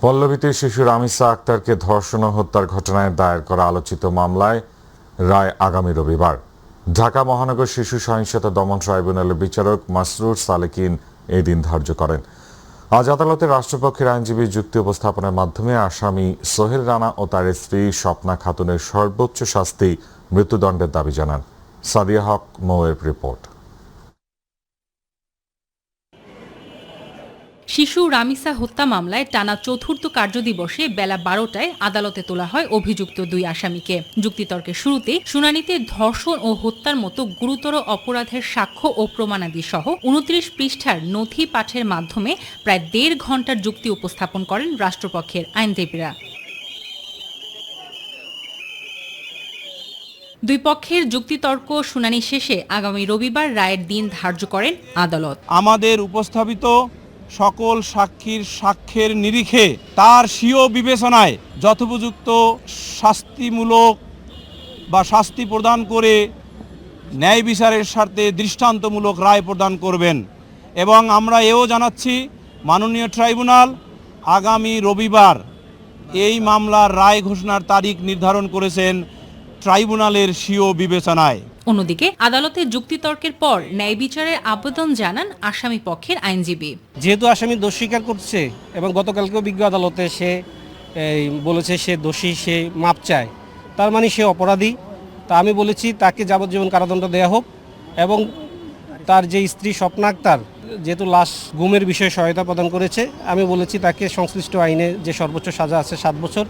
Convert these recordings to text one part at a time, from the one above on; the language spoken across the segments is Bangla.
পল্লবীতে শিশু রামিসা আক্তারকে ধর্ষণ ও হত্যার ঘটনায় দায়ের করা আলোচিত মামলায় রায় আগামী রবিবার। ঢাকা মহানগর শিশু সহিংসতা দমন ট্রাইব্যুনালের বিচারক মাসরুর সালেকিন এই দিন ধার্য করেন। আজ আদালতে রাষ্ট্রপক্ষের আইনজীবী যুক্তি উপস্থাপনের মাধ্যমে আসামি সোহেল রানা ও তার স্ত্রী স্বপ্না খাতুনের সর্বোচ্চ শাস্তি মৃত্যুদণ্ডের দাবি জানান। সাদিয়া হক মৌয়ের রিপোর্ট। শিশু রামিসা হত্যা মামলায় টানা চতুর্থ কার্যদিবসে বেলা 12টায় আদালতে তোলা হয় অভিযুক্ত দুই আসামিকে। যুক্তিতর্কের শুরুতে শুনানিতে ধর্ষণ ও হত্যার মতো গুরুতর অপরাধের সাক্ষ্য ও প্রমাণাদি সহ 29 পৃষ্ঠার নথি পাঠের মাধ্যমে প্রায় 1.5 ঘণ্টার যুক্তি উপস্থাপন করেন রাষ্ট্রপক্ষের আইনজীবীরা। দুই পক্ষের যুক্তিতর্ক শুনানি শেষে আগামী রবিবার রায়ের দিন ধার্য করেন আদালত। আমাদের উপস্থাপিত সকল সাক্ষীর সাক্ষ্যের নিরিখে তার স্বীয় বিবেচনায় যথোপযুক্ত শাস্তিমূলক বা শাস্তি প্রদান করে ন্যায় বিচারের স্বার্থে দৃষ্টান্তমূলক রায় প্রদান করবেন। এবং আমরা এও জানাচ্ছি, মাননীয় ট্রাইব্যুনাল আগামী রবিবার এই মামলার রায় ঘোষণার তারিখ নির্ধারণ করেছেন ট্রাইব্যুনালের স্বীয় বিবেচনায়। অন্যদিকে আদালতে যুক্তিতর্কের পর ন্যায় বিচারের আবেদন জানান আসামি পক্ষের আইনজীবী। যেহেতু আসামি দোষ স্বীকার করছে এবং গতকালকেও বিজ্ঞ আদালতে সে বলেছে সে দোষী, সে মাপ চায়, তার মানে সে অপরাধী। তা আমি বলেছি তাকে যাবজ্জীবন কারাদণ্ড দেওয়া হোক এবং তার যে স্ত্রী স্বপ্না আক্তার যেহেতু লাশ গুমের বিষয়ে সহায়তা প্রদান করেছে, আমি বলেছি তাকে সংশ্লিষ্ট আইনে যে সর্বোচ্চ সাজা আছে 7 বছর,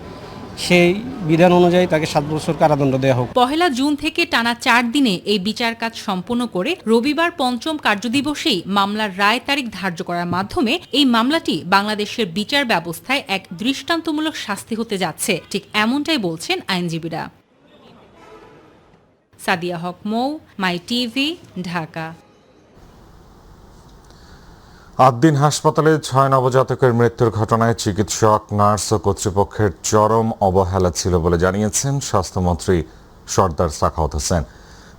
সেই বিধান অনুযায়ী তাকে 7 বছর কারাদণ্ড দেওয়া হোক। 1 জুন থেকে টানা 4 দিনে এই বিচার কাজ সম্পন্ন করে রবিবার 5ম কার্যদিবসেই মামলার রায় তারিখ ধার্য করার মাধ্যমে এই মামলাটি বাংলাদেশের বিচার ব্যবস্থায় এক দৃষ্টান্তমূলক শাস্তি হতে যাচ্ছে, ঠিক এমনটাই বলছেন আইনজীবীরা। সাদিয়া হক মৌ, মাই টিভি, ঢাকা। আদ্দিন হাসপাতালে 6 নবজাতকের মৃত্যুর ঘটনায় চিকিৎসক, নার্স ও কর্তৃপক্ষের চরম অবহেলা ছিল বলে জানিয়েছেন স্বাস্থ্যমন্ত্রী সরদার সাখাওয়াত হোসেন।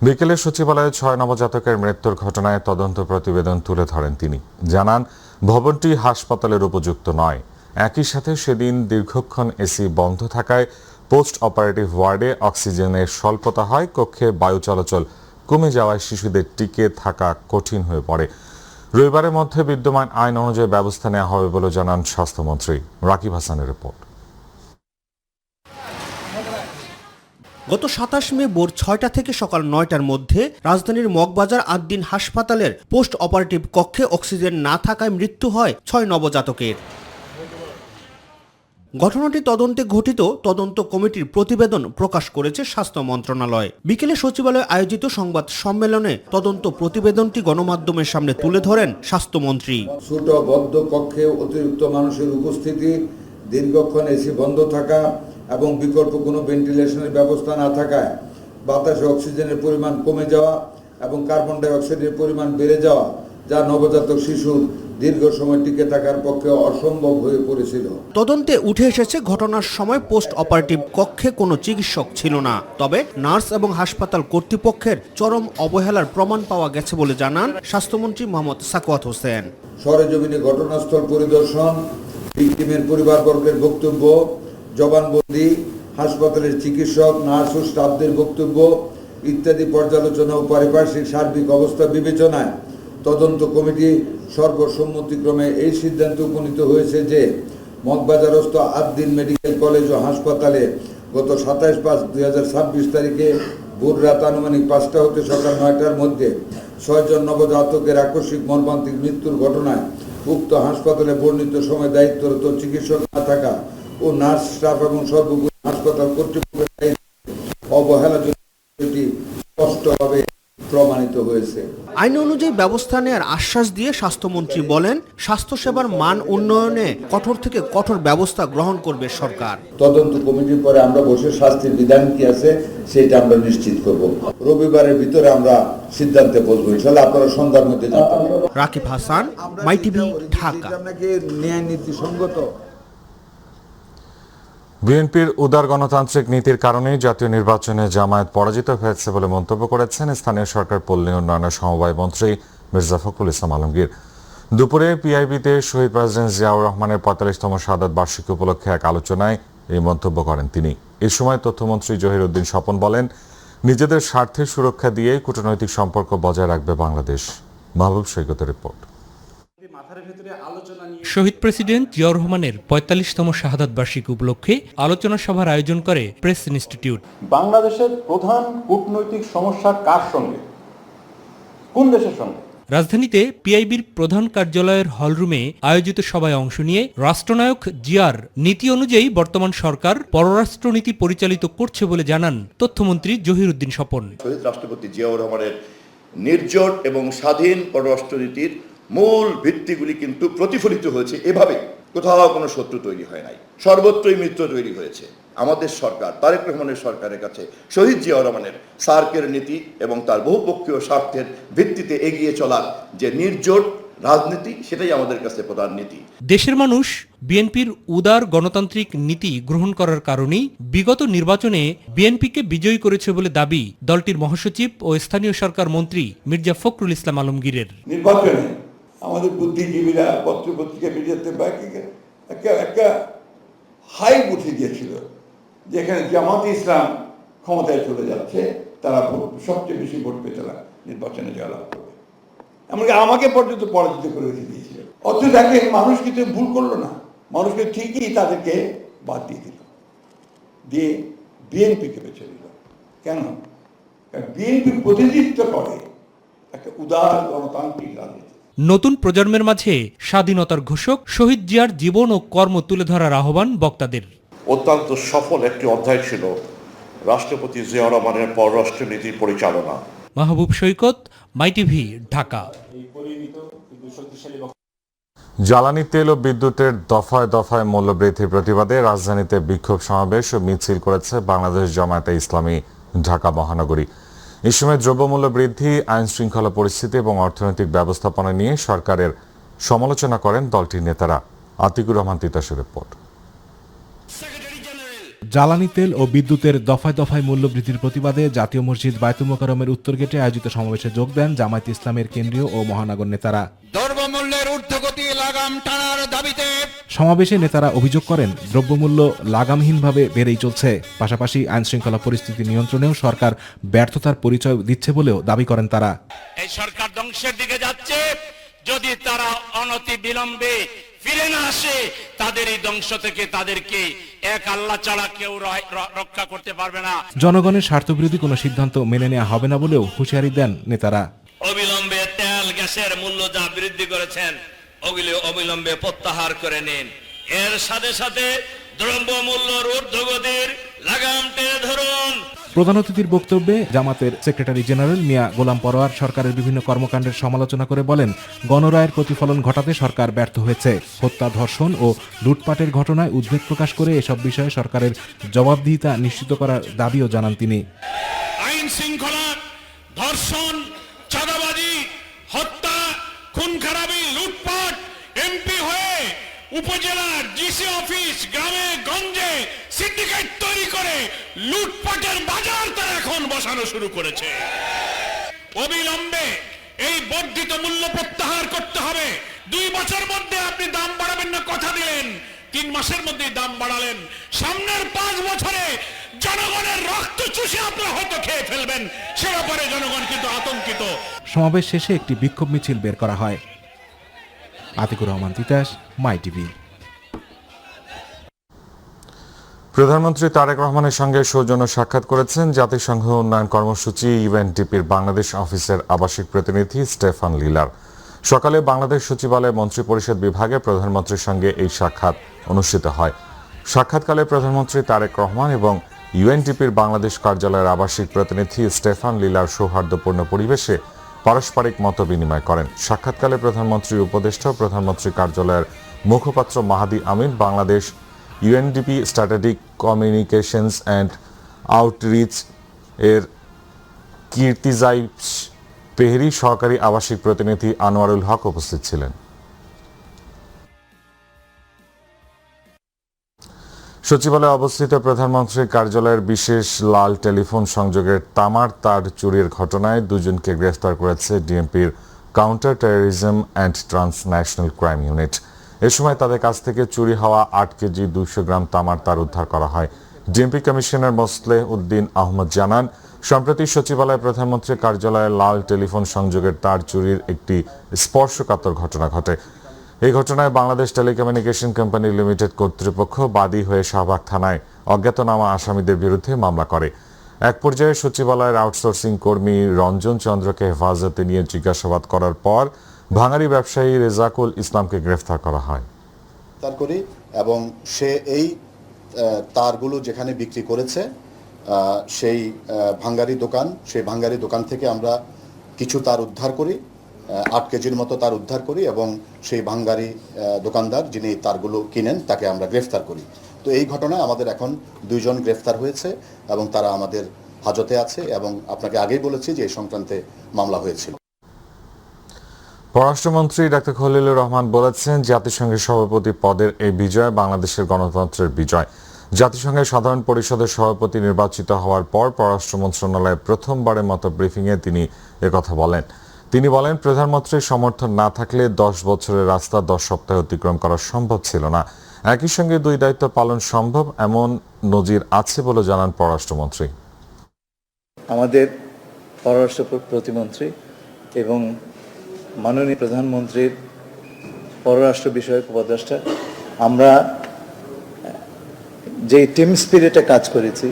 বিকেলে সচিবালয়ে 6 নবজাতকের মৃত্যুর ঘটনায় তদন্ত প্রতিবেদন তুলে ধরেন তিনি। জানান, ভবনটি হাসপাতালের উপযুক্ত নয়। একই সাথে সেদিন দীর্ঘক্ষণ এসি বন্ধ থাকায় পোস্ট অপারেটিভ ওয়ার্ডে অক্সিজেনের স্বল্পতা হয়। কক্ষে বায়ু চলাচল কমে যাওয়ায় শিশুদের টিকে থাকা কঠিন হয়ে পড়ে। রবিবারের মধ্যে বিদ্যমান আইন অনুযায়ী ব্যবস্থা নেওয়া হবে বলে জানান স্বাস্থ্যমন্ত্রী। রাকিব হাসানের রিপোর্ট। গত 27 মে ভোর 6টা থেকে সকাল 9টার মধ্যে রাজধানীর মগবাজার আদ্দিন হাসপাতালের পোস্ট অপারেটিভ কক্ষে অক্সিজেন না থাকায় মৃত্যু হয় 6 নবজাতকের। ঘটনাটি তদন্তে গঠিত তদন্ত কমিটির প্রতিবেদন প্রকাশ করেছে স্বাস্থ্য মন্ত্রণালয়। বিকেলে সচিবালয়ে আয়োজিত সংবাদ সম্মেলনে তদন্ত প্রতিবেদনটি গণমাধ্যমের সামনে তুলে ধরেন স্বাস্থ্যমন্ত্রী। ছোট বদ্ধ কক্ষে অতিরিক্ত মানুষের উপস্থিতি, দীর্ঘক্ষণ এসি বন্ধ থাকা এবং বিকল্প কোনো ভেন্টিলেশনের ব্যবস্থা না থাকায় বাতাসে অক্সিজেনের পরিমাণ কমে যাওয়া এবং কার্বন ডাই অক্সাইডের পরিমাণ বেড়ে যাওয়া, যা নবজাতক শিশুর দীর্ঘ সময় টিকে থাকার পক্ষে অসম্ভব হয়ে পড়েছিল। তদন্তে উঠে এসেছে ঘটনার সময় পোস্ট অপারেটিভ কক্ষে কোনো চিকিৎসক ছিল না, তবে নার্স এবং হাসপাতাল কর্তৃপক্ষের চরম অবহেলার প্রমাণ পাওয়া গেছে বলে জানান স্বাস্থ্যমন্ত্রী মোহাম্মদ সাখাওয়াত হোসেন। সরেজমিনে ঘটনাস্থল পরিদর্শন, ভিকটিমের পরিবারবর্গের বক্তব্য, জবানবন্দি, হাসপাতালের চিকিৎসক, নার্স ও স্টাফদের বক্তব্য ইত্যাদি পর্যালোচনা ও পারিপার্শ্বিক সার্বিক অবস্থা বিবেচনায় তদন্ত কমিটি সর্বসম্মতিক্রমে এই সিদ্ধান্তে উপনীত হয়েছে যে মগবাজারস্থ আদ্দিন মেডিকেল কলেজ ও হাসপাতালে গত 27/5/2026 তারিখে ভোর রাত আনুমানিক 5টা হতে সকাল 9টার মধ্যে 6 জন নবজাতকের আকস্মিক মর্মান্তিক মৃত্যুর ঘটনায় উক্ত হাসপাতালে বর্ণিত সময় দায়িত্বরত চিকিৎসক না থাকা ও নার্স স্টাফ এবং সর্বোপরি হাসপাতাল কর্তৃপক্ষের অবহেলা স্পষ্টভাবে প্রমাণিত হয়েছে। আইন অনুযায়ী ব্যবস্থা নেওয়ার আশ্বাস দিয়ে স্বাস্থ্যমন্ত্রী বলেন, স্বাস্থ্যসেবার মান উন্নয়নে কঠোর থেকে কঠোর ব্যবস্থা গ্রহণ করবে সরকার। তদন্ত কমিটির পরে আমরা বসে শাস্তির বিধান কি আছে সেটা আমরা নিশ্চিত করব। রবিবারের ভিতরে আমরা সিদ্ধান্তে বলবো, ইনশাআল্লাহ আপনারা সন্ধ্যার মধ্যে জানতে পারবেন। রাকিব হাসান, মাই টিভি, ঢাকা। ন্যায় নীতিসঙ্গত। বিএনপির উদার গণতান্ত্রিক নীতির কারণেই জাতীয় নির্বাচনে জামায়াত পরাজিত হয়েছে বলে মন্তব্য করেছেন স্থানীয় সরকার পল্লী উন্নয়ন সমবায় মন্ত্রী মির্জা ফখরুল ইসলাম আলমগীর। দুপুরে পিআইবিতে শহীদ প্রেসিডেন্ট জিয়াউর রহমানের ৪৫তম শাহাদাত বার্ষিকী উপলক্ষে এক আলোচনায় এই মন্তব্য করেন তিনি। এ সময় তথ্যমন্ত্রী জহিরউদ্দিন স্বপন বলেন, নিজেদের স্বার্থের সুরক্ষা দিয়ে কূটনৈতিক সম্পর্ক বজায় রাখবে বাংলাদেশ। মাহবুব সৈকতের রিপোর্ট। শহীদ প্রেসিডেন্ট জিয়াউর রহমানের ৪৫তম শাহাদাত বার্ষিকী উপলক্ষে আলোচনা সভার আয়োজন করে প্রেস ইনস্টিটিউট। বাংলাদেশের প্রধান কূটনৈতিক সমস্যা কার সঙ্গে, কোন দেশের সঙ্গে? রাজধানীতে পিআইবির প্রধান কার্যালয়ের হলরুমে আয়োজিত সভায় অংশ নিয়ে রাষ্ট্রনায়ক জিয়ার নীতি অনুযায়ী বর্তমান সরকার পররাষ্ট্রনীতি পরিচালিত করছে বলে জানান তথ্যমন্ত্রী জহিরউদ্দিন স্বপন। শহীদ রাষ্ট্রপতি জিয়াউর রহমানের নির্জোট এবং স্বাধীন পররাষ্ট্রনীতির মূল ভিত্তিগুলি কিন্তু প্রতিফলিত হয়েছে এভাবে, কোথাও কোনো শত্রু তৈরি হয় নাই, সর্বত্রই মিত্র তৈরি হয়েছে। আমাদের সরকার, তারেক রহমানের সরকারের কাছে শহীদ জিয়াউর রহমানের সার্কের নীতি এবং তার বহুপক্ষীয় স্বার্থের ভিত্তিতে এগিয়ে চলার যে নির্জোট রাজনীতি, সেটাই আমাদের কাছে প্রধান নীতি। দেশের মানুষ বিএনপির উদার গণতান্ত্রিক নীতি গ্রহণ করার কারণেই বিগত নির্বাচনে বিএনপিকে বিজয়ী করেছে বলে দাবি দলটির মহাসচিব ও স্থানীয় সরকার মন্ত্রী মির্জা ফখরুল ইসলাম আলমগীরের। নির্বাচনে আমাদের বুদ্ধিজীবীরা পত্রপত্রিকা মিডিয়াতে একটা হাইপ উঠে গিয়েছিল, যেখানে জামাতে ইসলাম ক্ষমতায় চলে যাচ্ছে, তারা সবচেয়ে বেশি ভোট পেয়ে তারা নির্বাচনে জয়লাভ করবে, এমনকি আমাকে পর্যন্ত পরাজিত করে রেখে দিয়েছিল। অথচ দেখেন, মানুষ কিন্তু ভুল করলো না, মানুষকে ঠিকই তাদেরকে বাদ দিয়ে দিল, দিয়ে বিএনপিকে বেছে দিল। কেন? কারণ বিএনপি প্রতিনিধিত্ব করে একটা উদার গণতান্ত্রিক রাজনীতি। নতুন প্রজন্মের মাঝে স্বাধীনতার ঘোষক শহীদ জিয়ার জীবন ও কর্ম তুলে ধরার আহ্বান বক্তাদের। অত্যন্ত সফল একটি অধ্যায় ছিল রাষ্ট্রপতি জিয়াউর রহমানের পররাষ্ট্রনীতি পরিচালনা। মাহবুব সৈকত, মাই টিভি, ঢাকা। জ্বালানি তেল ও বিদ্যুতের দফায় দফায় মূল্যবৃদ্ধির প্রতিবাদে রাজধানীতে বিক্ষোভ সমাবেশ ও মিছিল করেছে বাংলাদেশ জামায়াতে ইসলামী ঢাকা মহানগরী। এই সময় দ্রব্যমূল্য বৃদ্ধি, আইন শৃঙ্খলা পরিস্থিতি এবং অর্থনৈতিক ব্যবস্থাপনা নিয়ে সরকারের সমালোচনা করেন দলটির নেতারা। আতিকুর রহমান তিতাসের রিপোর্ট। জ্বালানি তেল ও বিদ্যুতের দফায় দফায় মূল্যবৃদ্ধির প্রতিবাদে জাতীয় মসজিদ বায়তুল মোকাররমের উত্তর গেটে আয়োজিত সমাবেশে যোগ দেন জামায়াতে ইসলামের কেন্দ্রীয় ও মহানগর নেতারা। দ্রব্যমূল্যের ঊর্ধ্বগতি লাগাম টানার দাবিতে সমাবেশে নেতারা অভিযোগ করেন, দ্রব্যমূল্য লাগামহীনভাবে বেড়েই চলছে, পাশাপাশি আইন শৃঙ্খলা পরিস্থিতি নিয়ন্ত্রণেও সরকার ব্যর্থতার পরিচয় দিচ্ছে বলেও দাবি করেন তারা। এই সরকার ধ্বংসের দিকে যাচ্ছে, যদি তারা অনতি বিলম্বে ফিরে না আসে, তাদের এই ধ্বংস থেকে তাদেরকে এক আল্লাহ ছাড়া কেউ রক্ষা করতে পারবে না। জনগণের স্বার্থবিরোধী কোনো সিদ্ধান্ত মেনে নেওয়া হবে না বলেও হুঁশিয়ারি দেন নেতারা। অবিলম্বে তেল গ্যাসের মূল্য যা বৃদ্ধি করেছেন, ওগুলি অবিলম্বে প্রত্যাহার করে নিন। এর সাথে সাথে দ্রব্যমূল্যের ঊর্ধ্বগতির লাগাম টেনে ধরুন। প্রধান অতিথির বক্তব্যে জামাতের সেক্রেটারি জেনারেল মিয়া গোলাম পরোয়ার সরকারের বিভিন্ন কর্মকাণ্ডের সমালোচনা করে বলেন, গণরায়ের প্রতিফলন ঘটাতে সরকার ব্যর্থ হয়েছে। হত্যা, ধর্ষণ ও লুটপাটের ঘটনায় উদ্বেগ প্রকাশ করে এসব বিষয়ে সরকারের জবাবদিহিতা নিশ্চিত করার দাবিও জানান তিনি। আইন শৃঙ্খলা, ধর্ষণ, চাঁদাবাজি, হত্যা, খুন খারাপি, লুটপাট, এমপি হয়ে উপজেলার ডিসি অফিস, গ্রামে গঞ্জে সিন্ডিকেট তৈরি করে লুটপাটের বাজার তারা এখন বসানো শুরু করেছে। অবিলম্বে এই বর্ধিত মূল্য প্রত্যাহার করতে হবে। 2 বছর মধ্যে আপনি দাম বাড়াবেন না কথা দিলেন, 3 মাসের মধ্যে দাম বাড়ালেন। সামনের 5 বছরে জনগণের রক্ত চুষে আপনারা হয়তো খেয়ে ফেলবেন, সে ব্যাপারে জনগণ কিন্তু আতঙ্কিত। সমাবেশ শেষে একটি বিক্ষোভ মিছিল বের করা হয়। আতিকুর রহমান তিতাস, মাই টিভি। প্রধানমন্ত্রী তারেক রহমানের সঙ্গে সৌজন্য সাক্ষাৎ করেছেন জাতিসংঘ উন্নয়ন কর্মসূচি ইউএনডিপির বাংলাদেশ অফিসের আবাসিক প্রতিনিধি স্টেফান লিলার। সকালে বাংলাদেশ সচিবালয় মন্ত্রিপরিষদ বিভাগে প্রধানমন্ত্রীর সঙ্গে এই সাক্ষাৎ অনুষ্ঠিত হয়। সাক্ষাৎকালে প্রধানমন্ত্রী তারেক রহমান এবং ইউএনডিপির বাংলাদেশ কার্যালয়ের আবাসিক প্রতিনিধি স্টেফান লিলার সৌহার্দ্যপূর্ণ পরিবেশে পারস্পরিক মত বিনিময় করেন। সাক্ষাৎকালে প্রধানমন্ত্রীর উপদেষ্টা প্রধানমন্ত্রী কার্যালয়ের মুখপাত্র Mahadi Amin, Bangladesh UNDP strategic communications and outreach এর কীর্তিজাই পেহরি, সহকারী আবাসিক প্রতিনিধি আনোয়ারুল হক উপস্থিত ছিলেন। সচিবালয়ে অবস্থিত প্রধানমন্ত্রীর কার্যালয়ের বিশেষ লাল টেলিফোন সংযোগের তামার তার চুরির ঘটনায় 2 জনকে গ্রেফতার করেছে ডিএমপির counter terrorism and transnational crime unit. এ সময় তাদের কাছ থেকে চুরি হওয়া 8 কেজি 200 গ্রাম তামার তার উদ্ধার করা হয়। ডিএমপি কমিশনার মোসলেহ উদ্দিন আহমদ জানান, সম্প্রতি সচিবালয়ে প্রধানমন্ত্রীর কার্যালয়ে লাল টেলিফোন সংযোগের তার চুরির একটি স্পর্শকাতর ঘটনা ঘটে। এই ঘটনায় বাংলাদেশ টেলিকমিউনিকেশন কোম্পানি লিমিটেড কর্তৃপক্ষ বাদী হয়ে শাহবাগ থানায় অজ্ঞাতনামা আসামিদের বিরুদ্ধে মামলা করে। এক পর্যায়ে সচিবালয়ের আউটসোর্সিং কর্মী রঞ্জন চন্দ্রকে হেফাজতে নিয়ে জিজ্ঞাসাবাদ করার পর ভাঙাড়ি ব্যবসায়ী রেজাকুল ইসলামকে গ্রেফতার করা হয়। করি এবং সে এই তারগুলো যেখানে বিক্রি করেছে সেই ভাঙ্গারি দোকান থেকে আমরা কিছু তার উদ্ধার করি, 8 কেজির মতো তার উদ্ধার করি এবং সেই ভাঙ্গারি দোকানদার যিনি তারগুলো কিনেন তাকে আমরা গ্রেফতার করি। তো এই ঘটনায় আমাদের এখন 2 জন গ্রেফতার হয়েছে এবং তারা আমাদের হাজতে আছে এবং আপনাকে আগেই বলেছি যে এই সংক্রান্তে মামলা হয়েছিল। পররাষ্ট্রমন্ত্রী ডক্টর খলিলুর রহমান বলেছেন, জাতিসংঘের সভাপতি পদের এই বিজয় বাংলাদেশের গণতন্ত্রের বিজয়। জাতিসংঘের সাধারণ পরিষদের সভাপতি নির্বাচিত হওয়ার পর পররাষ্ট্র মন্ত্রণালয়ে প্রথমবারের মতো ব্রিফিংয়ে তিনি একথা বলেন। তিনি বলেন, প্রধানমন্ত্রীর সমর্থন না থাকলে 10 বছরের রাস্তা 10 সপ্তাহে অতিক্রম করা সম্ভব ছিল না। একই সঙ্গে 2 দায়িত্ব পালন সম্ভব এমন নজির আছে বলে জানান পররাষ্ট্রমন্ত্রী। আমাদের পররাষ্ট্র প্রতিমন্ত্রী এবং মাননীয় প্রধানমন্ত্রীর পররাষ্ট্র বিষয়ক উপদেষ্টা, আমরা যে টিম স্পিরিটে কাজ করেছি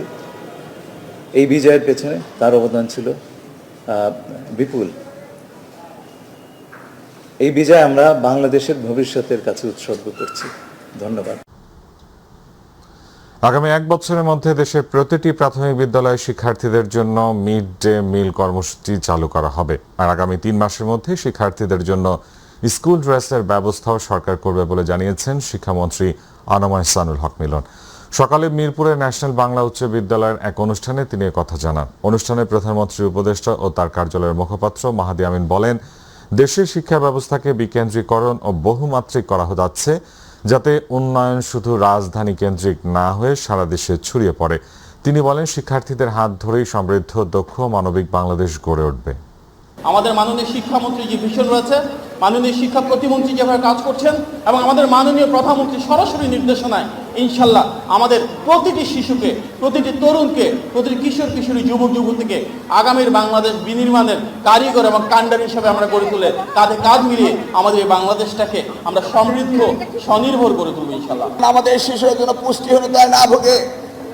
এই বিজয়ের পেছনে তার অবদান ছিল বিপুল। এই বিজয় আমরা বাংলাদেশের ভবিষ্যতের কাছে উৎসর্গ করছি। ধন্যবাদ। আগামী 1 বছরের মধ্যে দেশের প্রতিটি প্রাথমিক বিদ্যালয়ের শিক্ষার্থীদের জন্য মিড ডে মিল কর্মসূচি চালু করা হবে। আর আগামী 3 মাসের মধ্যে শিক্ষার্থীদের জন্য স্কুল ড্রেসের ব্যবস্থাও সরকার করবে বলে জানিয়েছেন শিক্ষামন্ত্রী আনোয়ার ইহসানুল হক মিলন। সকালে মিরপুরের ন্যাশনাল বাংলা উচ্চ বিদ্যালয়ের এক অনুষ্ঠানে তিনি কথা জানান। অনুষ্ঠানে প্রধানমন্ত্রীর উপদেষ্টা ও তার কার্যালয়ের মুখপাত্র মাহাদি আমিন বলেন, দেশের শিক্ষা ব্যবস্থাকে বিকেন্দ্রীকরণ ও বহুমাত্রিক করা যাচ্ছে, যাতে উন্নয়ন শুধু রাজধানী কেন্দ্রিক না হয়ে সারা দেশে ছড়িয়ে পড়ে। তিনি বলেন, শিক্ষার্থীদের হাত ধরেই সমৃদ্ধ, দক্ষ, মানবিক বাংলাদেশ গড়ে উঠবে। আমাদের মাননীয় শিক্ষামন্ত্রী যে ভিশন রয়েছে, মাননীয় শিক্ষা প্রতিমন্ত্রী যেভাবে কাজ করছেন এবং আমাদের মাননীয় প্রধানমন্ত্রী সরাসরি নির্দেশনায় ইনশাল্লাহ আমাদের প্রতিটি শিশুকে, প্রতিটি তরুণকে, প্রতিটি কিশোর কিশোরী, যুবক যুবতীকে আগামীর বাংলাদেশ বিনির্মাণের কারিগর এবং কাণ্ডার হিসাবে আমরা গড়ে তুলে কাঁধে কাঁধ মিলিয়ে আমাদের এই বাংলাদেশটাকে আমরা সমৃদ্ধ, স্বনির্ভর করে তুলব ইনশাল্লাহ। আমাদের শিশুরা যেন পুষ্টিহীনতায় না ভোগে,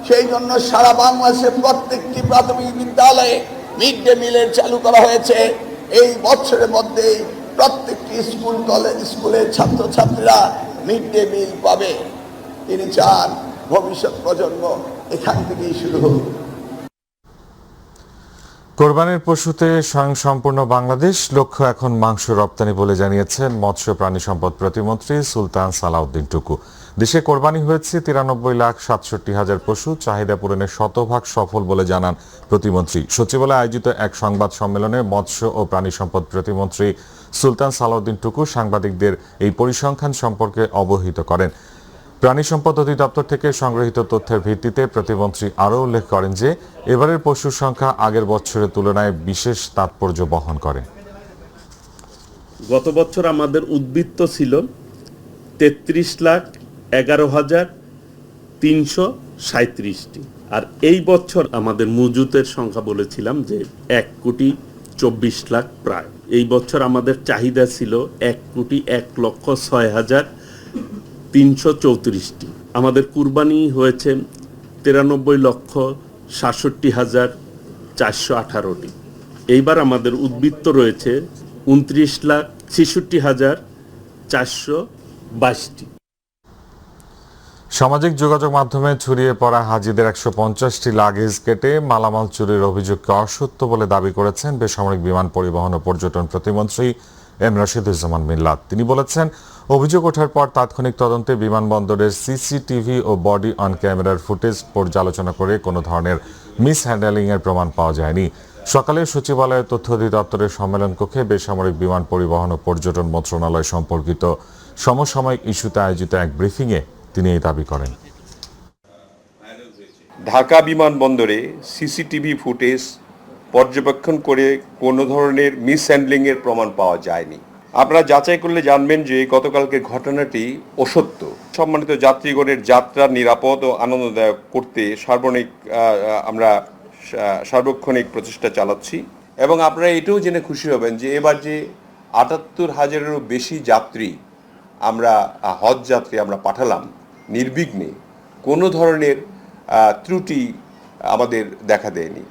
সেই জন্য সারা বাংলাদেশের প্রত্যেকটি প্রাথমিক বিদ্যালয়ে মিড ডে মিলের চালু করা হয়েছে। এই বছরের মধ্যেই প্রত্যেকটি স্কুলের ছাত্রছাত্রীরা মিড ডে মিল পাবে। তিনি চান ভবিষ্যৎ প্রজন্ম এখান থেকেই শুরু হোক। কোরবানির পশুতে স্বয়ংসম্পূর্ণ বাংলাদেশ লক্ষ্য এখন মাংস রপ্তানি বলে জানিয়েছেন মৎস্য প্রাণী সম্পদ প্রতিমন্ত্রী সুলতান সালাউদ্দিন টুকু। দেশে কোরবানি হয়েছে 93,67,000 পশু, চাহিদা পূরণে 100% সফল বলে জানান প্রতিমন্ত্রী। সচিবালয়ে আয়োজিত এক সংবাদ সম্মেলনে মৎস্য ও প্রাণী সম্পদ প্রতিমন্ত্রী সুলতান সালাউদ্দিন টুকু সাংবাদিকদের এই পরিসংখ্যান সম্পর্কে অবহিত করেন। প্রাণী সম্পদ অধিদপ্তর থেকে সংগৃহীত তথ্যের ভিত্তিতে প্রতিমন্ত্রী আরও উল্লেখ করেন যে এবারের পশুর সংখ্যা আগের বছরের তুলনায় বিশেষ তাৎপর্য বহন করে। গত বছর আমাদের উদ্বৃত্ত ছিল 33,11,337টি, আর এই বছর আমাদের মজুতের সংখ্যা বলেছিলাম যে 1,24 লাখ প্রায়। এই বছর আমাদের চাহিদা ছিল 1,01,06,334টি। আমাদের কুরবানি হয়েছে 93,67,418টি। এইবার আমাদের উদ্বৃত্ত রয়েছে 29,66,422টি। সামাজিক যোগাযোগ মাধ্যমে ছড়িয়ে পড়া হাজিদের 150টি লাগেজ কেটে মালামাল চুরির অভিযোগকে অসত্য বলে দাবি করেছেন বেসামরিক বিমান পরিবহন ও পর্যটন প্রতিমন্ত্রী এম রাশিদুজ্জামান মিল্লাত। তিনি বলেছেন, অভিযোগ ওঠার পর তাৎক্ষণিক তদন্তে বিমানবন্দরের সিসিটিভি ও বডি অন ক্যামেরার ফুটেজ পর্যালোচনা করে কোনো ধরনের মিসহ্যান্ডেলিং এর প্রমাণ পাওয়া যায়নি। সকালে সচিবালয়ের তথ্য অধিদপ্তরের সম্মেলন কক্ষে বেসামরিক বিমান পরিবহন ও পর্যটন মন্ত্রণালয় সম্পর্কিত সমসাময়িক ইস্যুতে আয়োজিত এক ব্রিফিংয়ে তিনি এই দাবি করেন। ঢাকা বিমানবন্দরে সিসিটিভি ফুটেজ পর্যবেক্ষণ করে কোনো ধরনের মিসহ্যান্ডলিংয়ের প্রমাণ পাওয়া যায়নি। আপনারা যাচাই করলে জানবেন যে গতকালকে ঘটনাটি অসত্য। সম্মানিত যাত্রীগণের যাত্রা নিরাপদ ও আনন্দদায়ক করতে আমরা সার্বক্ষণিক প্রচেষ্টা চালাচ্ছি এবং আপনারা এটাও জেনে খুশি হবেন যে এবার যে ৭৮,০০০-এরও বেশি যাত্রী হজ যাত্রী আমরা পাঠালাম নির্বিঘ্নে, কোনো ধরনের ত্রুটি আমাদের দেখা দেয়নি।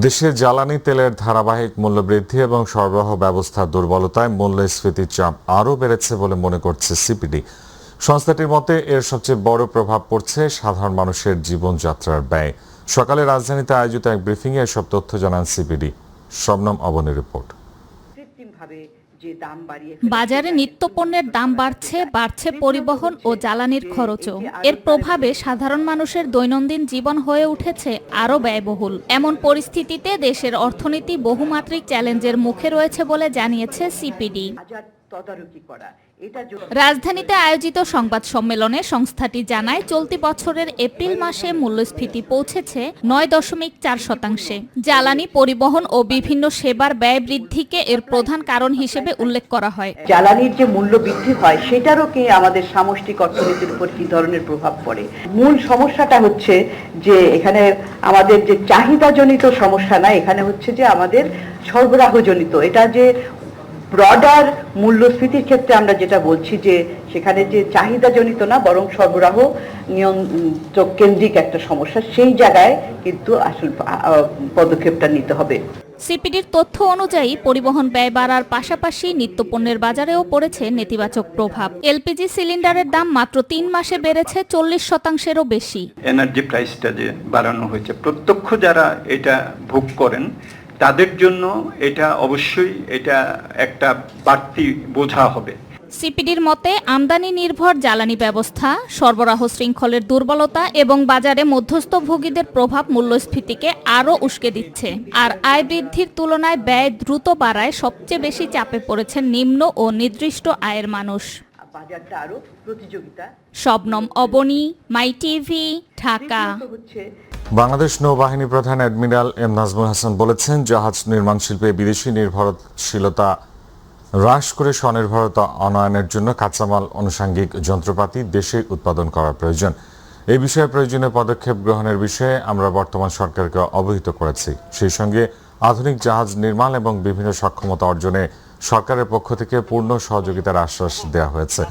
দেশে জ্বালানি তেলের ধারাবাহিক মূল্যবৃদ্ধি এবং সরবরাহ ব্যবস্থার দুর্বলতায় মূল্যস্ফীতির চাপ আরও বেড়েছে বলে মনে করছে সিপিডি। সংস্থাটির মতে এর সবচেয়ে বড় প্রভাব পড়ছে সাধারণ মানুষের জীবনযাত্রার ব্যয়। সকালে রাজধানীতে আয়োজিত এক ব্রিফিংয়ে এসব তথ্য জানান সিপিডি। শবনম অবনীর রিপোর্ট। বাজারে নিত্যপণ্যের দাম বাড়ছে পরিবহন ও জ্বালানির খরচও। এর প্রভাবে সাধারণ মানুষের দৈনন্দিন জীবন হয়ে উঠেছে আরও ব্যয়বহুল। এমন পরিস্থিতিতে দেশের অর্থনীতি বহুমাত্রিক চ্যালেঞ্জের মুখে রয়েছে বলে জানিয়েছে সিপিডি। রাজধানীতে আয়োজিত সংবাদ সম্মেলনে সংস্থাটি জানায়, চলতি বছরের এপ্রিল মাসে মূল্যস্ফীতি পৌঁছেছে ৯.৪%। জ্বালানি, পরিবহন ও বিভিন্ন সেবার ব্যয় বৃদ্ধিকে এর প্রধান কারণ হিসেবে উল্লেখ করা হয়। জ্বালানির যে মূল্য বৃদ্ধি হয় সেটারও কি আমাদের সামষ্টিক অর্থনীতির উপর কি ধরনের প্রভাব পড়ে? মূল সমস্যাটা হচ্ছে যে এখানে আমাদের যে চাহিদাজনিত সমস্যা না, এখানে হচ্ছে যে আমাদের সরবরাহজনিত। এটা যে ব্রডার মূল্যস্ফীতির ক্ষেত্রে আমরা যেটা বলছি যে সেখানে যে চাহিদাজনিত না বরং সরবরাহ নিয়ন্ত্রক কেন্দ্রিক একটা সমস্যা, সেই জায়গায় কিন্তু আসল পদক্ষেপটা নিতে হবে। সিপিডির তথ্য অনুযায়ী পরিবহন ব্যয় বাড়ার পাশাপাশি নিত্যপণ্যের বাজারেও পড়েছে নেতিবাচক প্রভাব। এলপিজি সিলিন্ডারের দাম মাত্র 3 মাসে বেড়েছে 40%-এরও বেশি। এনার্জি প্রাইসটা যে বাড়ানো হয়েছে, প্রত্যক্ষ যারা এটা ভোগ করেন তাদের জন্য এটা অবশ্যই একটা বাড়তি বোঝা হবে। সিপিডির মতে আমদানি নির্ভর জ্বালানি ব্যবস্থা, সরবরাহ শৃঙ্খলের দুর্বলতা এবং বাজারে মধ্যস্থভোগীদের প্রভাব মূল্যস্ফীতিকে আরও উস্কে দিচ্ছে। আর আয় বৃদ্ধির তুলনায় ব্যয় দ্রুত বাড়ায় সবচেয়ে বেশি চাপে পড়েছেন নিম্ন ও নির্দিষ্ট আয়ের মানুষ। শবনম অবনী, মাই টিভি, ঢাকা। বাংলাদেশ নৌবাহিনী প্রধান অ্যাডমিরাল এম নাজমুল হাসান বলেছেন, জাহাজ নির্মাণ শিল্পে বিদেশি নির্ভরশীলতা হ্রাস করে স্বনির্ভরতা আনয়নের জন্য কাঁচামাল, আনুষঙ্গিক যন্ত্রপাতি দেশে উৎপাদন করা প্রয়োজন। এই বিষয়ে প্রয়োজনীয় পদক্ষেপ গ্রহণের বিষয়ে আমরা বর্তমান সরকারকে অবহিত করেছি। সেই সঙ্গে আধুনিক জাহাজ নির্মাণ এবং বিভিন্ন সক্ষমতা অর্জনে সরকারের পক্ষ থেকে পূর্ণ সহযোগিতার আশ্বাস দেওয়া হয়েছে।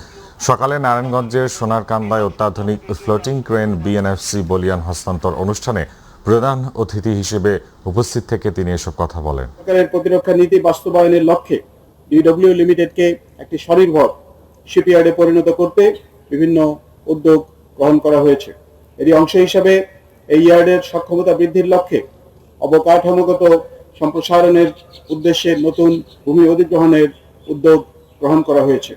সকালে নারায়ণগঞ্জের সোনারকান্দায় অত্যাধুনিক ফ্লোটিং ক্রেন বিএনএফসি বলিয়ান হস্তান্তর অনুষ্ঠানে প্রধান অতিথি হিসেবে উপস্থিত থেকে তিনি এসব কথা বলেন। সরকারের প্রতিরক্ষা নীতি বাস্তবায়নের লক্ষ্যে ডিডব্লিউ লিমিটেডকে একটি স্বনির্ভর শিপইয়ার্ডে পরিণত করতে বিভিন্ন উদ্যোগ গ্রহণ করা হয়েছে। এরই অংশ হিসেবে এই ইয়ার্ডের সক্ষমতা বৃদ্ধির লক্ষ্যে অবকাঠামোগত সম্প্রসারণের উদ্দেশ্যে নতুন ভূমি অধিগ্রহণের উদ্যোগ গ্রহণ করা হয়েছে।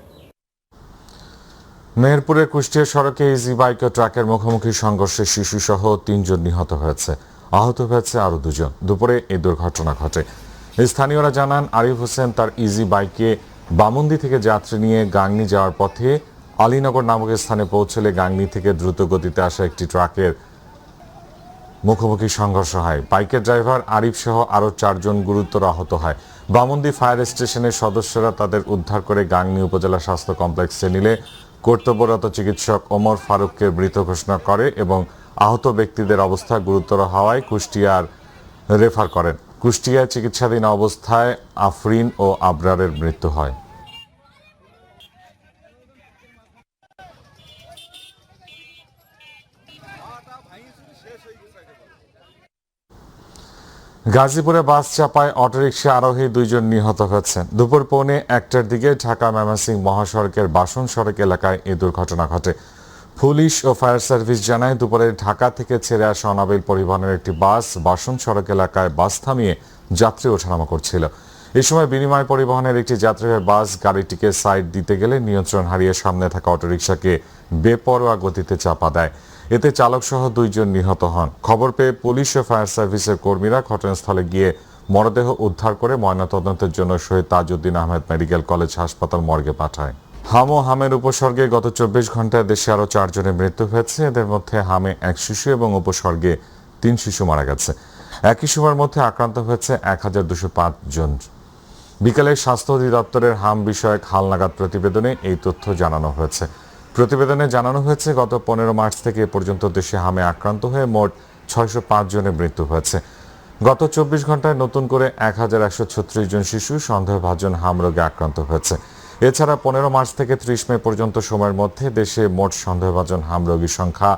মেহেরপুরের কুষ্টিয়া সড়কে ইজি বাইক ও ট্রাকের মুখোমুখি সংঘর্ষে শিশুসহ 3 জন নিহত হয়েছে, আহত হয়েছে আরও 2 জন। দুপুরে এই দুর্ঘটনা ঘটে। স্থানীয়রা জানান, আরিফ হোসেন তার ইজি বাইকে বামন্দি থেকে যাত্রী নিয়ে গাংনী যাওয়ার পথে আলীনগর নামক স্থানে পৌঁছলে গাংনী থেকে দ্রুত গতিতে আসা একটি ট্রাকের মুখোমুখি সংঘর্ষ হয়। বাইকের ড্রাইভার আরিফ সহ আরও 4 জন গুরুতর আহত হয়। বামন্দি ফায়ার স্টেশনের সদস্যরা তাদের উদ্ধার করে গাংনী উপজেলা স্বাস্থ্য কমপ্লেক্সে নিলে কর্তব্যরত চিকিৎসক ওমর ফারুককে মৃত ঘোষণা করে এবং আহত ব্যক্তিদের অবস্থা গুরুতর হওয়ায় কুষ্টিয়ার রেফার করেন। কুষ্টিয়ায় চিকিৎসাধীন অবস্থায় আফরিন ও আবরারের মৃত্যু হয়। গাজীপুরে বাস চাপায় অটোরিকশা আরোহী 2 জন নিহত হয়েছেন। দুপুর 1:45-টার দিকে ঢাকা ময়মনসিংহ মহাসড়কের বাসন সড়ক এলাকায় এই দুর্ঘটনা ঘটে। পুলিশ ও ফায়ার সার্ভিস জানায়, দুপুরে ঢাকা থেকে ছেড়ে আসা অনাবিল পরিবহনের একটি বাস বাসন সড়ক এলাকায় বাস থামিয়ে যাত্রী ওঠানামা করছিল। এই সময় বিনিময় পরিবহনের একটি যাত্রীবাহী বাস গাড়িটিকে সাইড দিতে গেলে নিয়ন্ত্রণ হারিয়ে সামনে থাকা অটোরিকশাকে বেপরোয়া গতিতে চাপা দেয়। এতে চালক সহ 2 জন নিহত হন। খবর পেয়ে পুলিশ ও ফায়ার সার্ভিসের কর্মীরা ঘটনাস্থলে গিয়ে মরদেহ উদ্ধার করে ময়নাতদন্তের জন্য শহীদ তাজউদ্দিন আহমেদ মেডিকেল কলেজ হাসপাতাল মর্গে পাঠায়। হাম ও হামের উপসর্গে গত 24 ঘন্টায় দেশে আরও 4 জনের মৃত্যু হয়েছে। এদের মধ্যে হামে 1 শিশু এবং উপসর্গে 3 শিশু মারা গেছে। একই সময়ের মধ্যে আক্রান্ত হয়েছে 1205 জন। বিকেলে স্বাস্থ্য অধিদপ্তরের হাম বিষয়ক হালনাগাদ প্রতিবেদনে এই তথ্য জানানো হয়েছে। প্রতিবেদনে জানানো হয়েছে গত 15 মার্চ থেকে এ পর্যন্ত দেশে হামে আক্রান্ত হয়ে মোট 605 জনের মৃত্যু হয়েছে। গত 24 ঘন্টায় নতুন করে 1136 জন শিশু সন্দেহভাজন হাম রোগে আক্রান্ত হয়েছে। এছাড়া 15 মার্চ থেকে 30 মে পর্যন্ত সময়ের মধ্যে দেশে মোট সন্দেহভাজন হাম রোগীর সংখ্যা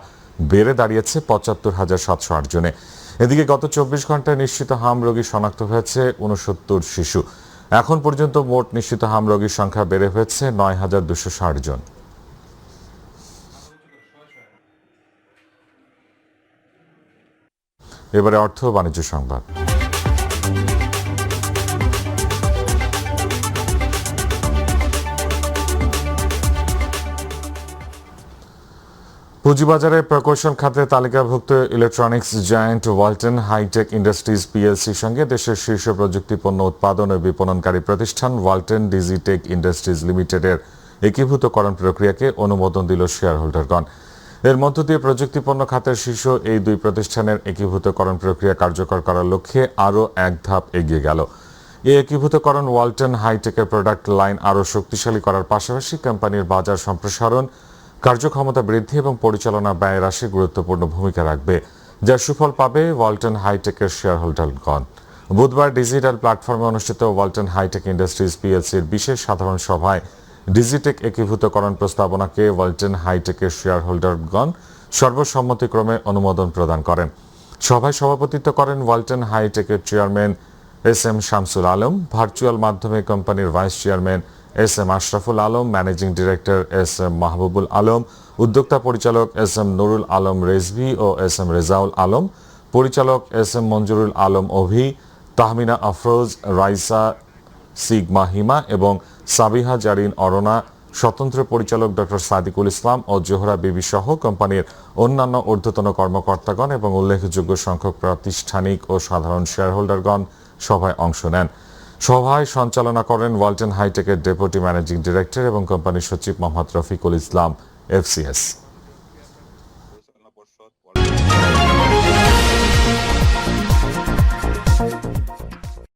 বেড়ে দাঁড়িয়েছে 75,708 জনে। এদিকে গত 24 ঘন্টায় নিশ্চিত হাম রোগী শনাক্ত হয়েছে 69 শিশু। এখন পর্যন্ত মোট নিশ্চিত হাম রোগীর সংখ্যা বেড়ে হয়েছে 9,260 জন। এবারে অর্থ ও বাণিজ্য সংবাদ। পুঁজিবাজারে প্রকৌশল খাতে তালিকাভুক্ত electronics giant Walton hi tech industries পিএলসির সঙ্গে দেশের শীর্ষ প্রযুক্তি পণ্য উৎপাদন ও বিপণনকারী প্রতিষ্ঠান ওয়ালটন ডিজিটেক ইন্ডাস্ট্রিজ লিমিটেডের একীভূতকরণ প্রক্রিয়াকে অনুমোদন দিল শেয়ার হোল্ডারগণ। এর মধ্য দিয়ে প্রযুক্তি পণ্য খাতের শীর্ষ এই দুই প্রতিষ্ঠানের একীভূতকরণ প্রক্রিয়া কার্যকর করার লক্ষ্যে আরও এক ধাপ এগিয়ে গেল। এই একীভূতকরণ ওয়ালটন হাইটেকের প্রোডাক্ট লাইন আরও শক্তিশালী করার পাশাপাশি কোম্পানির বাজার সম্প্রসারণ, কার্যক্ষমতা বৃদ্ধি এবং পরিচালনা ব্যয় হ্রাসে গুরুত্বপূর্ণ ভূমিকা রাখবে, যার সুফল পাবে ওয়ালটন হাইটেকের শেয়ার হোল্ডারগণ। বুধবার ডিজিটাল প্ল্যাটফর্মে অনুষ্ঠিত ওয়ালটন হাইটেক ইন্ডাস্ট্রিজ পিএলসির বিশেষ সাধারণ সভায় ডিজিটেক একীভূতকরণ প্রস্তাবনাকে ওয়ালটন হাইটেকের শেয়ার হোল্ডারগণ সর্বসম্মতিক্রমে অনুমোদন প্রদান করেন। সভায় সভাপতিত্ব করেন ওয়ালটন হাইটেকের chairman SM. Shamsul Alam, virtual মাধ্যমে কোম্পানির vice chairman SM. Ashraful Alam, managing director SM. Mahbubul Alam, উদ্যোক্তা পরিচালক এস.এম. নুরুল আলম রেজভি ও এস.এম. রেজাউল আলম, পরিচালক এস.এম. মঞ্জুরুল আলম অভি, তাহমিনা আফরোজ, রাইসা সিগমা হিমা এবং সাবিহা জারিন অরনা, স্বতন্ত্র পরিচালক ডক্টর সাদিকুল ইসলাম ও জোহরা বিবি সহ কোম্পানির অন্যান্য ঊর্ধ্বতন কর্মকর্তাগণ এবং উল্লেখযোগ্য সংখ্যক প্রাতিষ্ঠানিক ও সাধারণ শেয়ারহোল্ডারগণ সভায় অংশ নেন। সভায় সঞ্চালনা করেন ওয়ালটন হাইটেকের ডেপুটি ম্যানেজিং ডিরেক্টর এবং কোম্পানির সচিব মোহাম্মদ রফিকুল ইসলাম, এফসিএস।